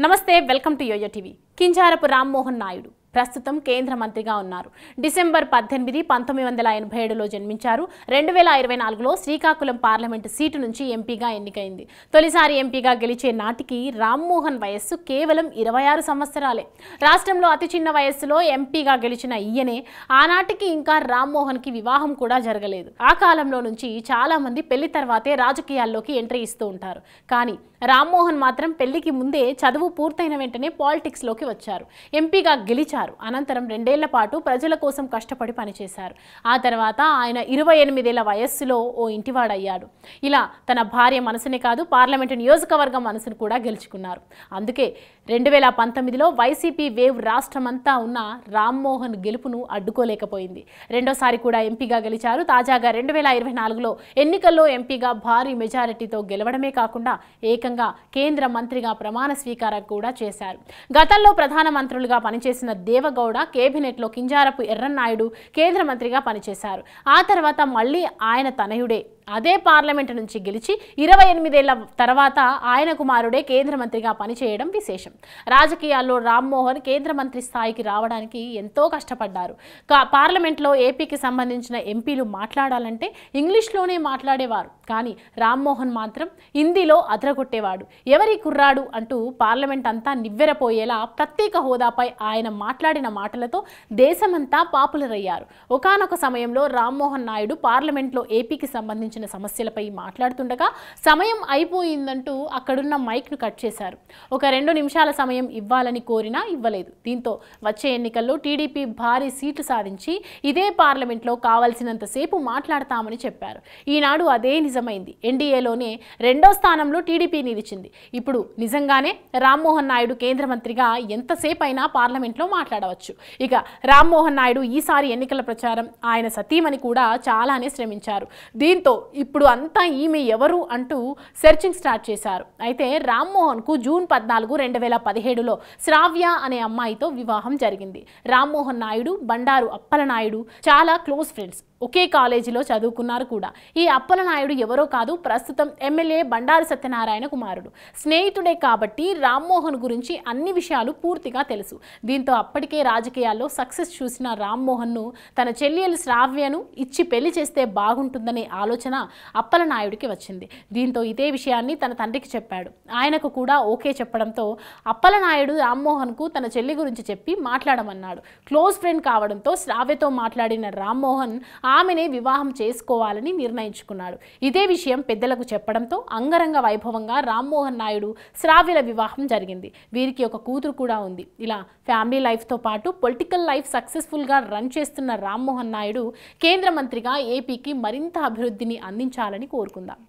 నమస్తే welcome to YoYo TV. Kinjarapu Rammohan Naidu ప్రస్తుతం కేంద్ర మంత్రిగా ఉన్నారు. డిసెంబర్ 18, 1987లో జన్మించారు. 2024లో శ్రీకాకుళం పార్లమెంటు సీటు నుంచి ఎంపీగా ఎన్నికైంది. తొలిసారి ఎంపీగా గెలిచే నాటికి రామ్మోహన్ వయస్సు కేవలం 26 సంవత్సరాలే. రాష్ట్రంలో అతి చిన్న వయస్సులో ఎంపీగా గెలిచిన ఈయనే. ఆనాటికి ఇంకా రామ్మోహన్కి వివాహం కూడా జరగలేదు. ఆ కాలంలో నుంచి చాలా మంది పెళ్లి తర్వాతే రాజకీయాల్లోకి ఎంట్రీ ఇస్తూ ఉంటారు. కానీ రామ్మోహన్ మాత్రం పెళ్లికి ముందే చదువు పూర్తయిన వెంటనే పాలిటిక్స్లోకి వచ్చారు. ఎంపీగా గెలిచారు. అనంతరం 2 ఏళ్ల పాటు ప్రజల కోసం కష్టపడి పనిచేశారు. ఆ తర్వాత ఆయన 28 ఏళ్ల వయస్సులో ఓ ఇంటివాడయ్యాడు. ఇలా తన భార్య మనసునే కాదు, పార్లమెంటు నియోజకవర్గం మనసును కూడా గెలుచుకున్నారు. అందుకే 2019లో వైసీపీ వేవ్ రాష్ట్రమంతా ఉన్న రామ్మోహన్ గెలుపును అడ్డుకోలేకపోయింది. రెండోసారి కూడా ఎంపీగా గెలిచారు. తాజాగా 2024లో ఎన్నికల్లో ఎంపీగా భారీ మెజారిటీతో గెలవడమే కాకుండా ఏకంగా కేంద్ర మంత్రిగా ప్రమాణ స్వీకారం కూడా చేశారు. గతంలో ప్రధాన మంత్రులుగా పనిచేసిన దేవగౌడ కేబినెట్లో కింజారపు ఎర్రన్నాయుడు కేంద్ర మంత్రిగా పనిచేశారు. ఆ తర్వాత మళ్ళీ ఆయన తనయుడే అదే పార్లమెంటు నుంచి గెలిచి 28 ఏళ్ల తర్వాత ఆయన కుమారుడే కేంద్ర మంత్రిగా పనిచేయడం విశేషం. రాజకీయాల్లో రామ్మోహన్ కేంద్ర మంత్రి స్థాయికి రావడానికి ఎంతో కష్టపడ్డారు. పార్లమెంట్లో ఏపీకి సంబంధించిన ఎంపీలు మాట్లాడాలంటే ఇంగ్లీష్లోనే మాట్లాడేవారు. కానీ రామ్మోహన్ మాత్రం హిందీలో అదరగొట్టేవాడు. ఎవరి కుర్రాడు అంటూ పార్లమెంట్ అంతా నివ్వెరపోయేలా ప్రత్యేక హోదాపై ఆయన మాట్లాడిన మాటలతో దేశమంతా పాపులర్ అయ్యారు. ఒకానొక సమయంలో రామ్మోహన్ నాయుడు పార్లమెంట్లో ఏపీకి సంబంధించిన సమస్యలపై మాట్లాడుతుండగా సమయం అయిపోయిందంటూ అక్కడున్న మైక్ను కట్ చేశారు. ఒక 2 నిమిషాల సమయం ఇవ్వాలని కోరినా ఇవ్వలేదు. దీంతో వచ్చే ఎన్నికల్లో టీడీపీ భారీ సీట్లు సాధించి ఇదే పార్లమెంట్లో కావాల్సినంతసేపు మాట్లాడతామని చెప్పారు. ఈనాడు అదే నిజమైంది. ఎన్డీఏలోనే 2వ స్థానంలో టీడీపీ నిలిచింది. ఇప్పుడు నిజంగానే రామ్మోహన్ నాయుడు కేంద్ర మంత్రిగా ఎంతసేపు అయినా పార్లమెంట్లో మాట్లాడవచ్చు. ఇక రామ్మోహన్ నాయుడు ఈసారి ఎన్నికల ప్రచారం ఆయన సతీమణి కూడా చాలానే శ్రమించారు. దీంతో ఇప్పుడు అంతా ఈమె ఎవరు అంటూ సెర్చింగ్ స్టార్ట్ చేశారు. అయితే రామ్మోహన్కు జూన్ 14, 2017లో శ్రావ్య అనే అమ్మాయితో వివాహం జరిగింది. రామ్మోహన్ నాయుడు బండారు అప్పలనాయుడు చాలా క్లోజ్ ఫ్రెండ్స్. ఒకే కాలేజీలో చదువుకున్నారు కూడా. ఈ అప్పలనాయుడు ఎవరో కాదు, ప్రస్తుతం ఎమ్మెల్యే బండారు సత్యనారాయణ కుమారుడు. స్నేహితుడే కాబట్టి రామ్మోహన్ గురించి అన్ని విషయాలు పూర్తిగా తెలుసు. దీంతో అప్పటికే రాజకీయాల్లో సక్సెస్ చూసిన రామ్మోహన్ను తన చెల్లెలు శ్రావ్యను ఇచ్చి పెళ్లి చేస్తే బాగుంటుందనే ఆలోచన అప్పలనాయుడికి వచ్చింది. దీంతో ఇదే విషయాన్ని తన తండ్రికి చెప్పాడు. ఆయనకు కూడా ఓకే చెప్పడంతో అప్పలనాయుడు రామ్మోహన్కు తన చెల్లి గురించి చెప్పి మాట్లాడమన్నాడు. క్లోజ్ ఫ్రెండ్ కావడంతో శ్రావ్యతో మాట్లాడిన రామ్మోహన్ ఆమెనే వివాహం చేసుకోవాలని నిర్ణయించుకున్నాడు. ఇదే విషయం పెద్దలకు చెప్పడంతో అంగరంగ వైభవంగా రామ్మోహన్ నాయుడు శ్రావ్యల వివాహం జరిగింది. వీరికి ఒక కూతురు కూడా ఉంది. ఇలా ఫ్యామిలీ లైఫ్తో పాటు పొలిటికల్ లైఫ్ సక్సెస్ఫుల్గా రన్ చేస్తున్న రామ్మోహన్ నాయుడు కేంద్ర మంత్రిగా ఏపీకి మరింత అభివృద్ధిని అందించాలని కోరుకుందాం.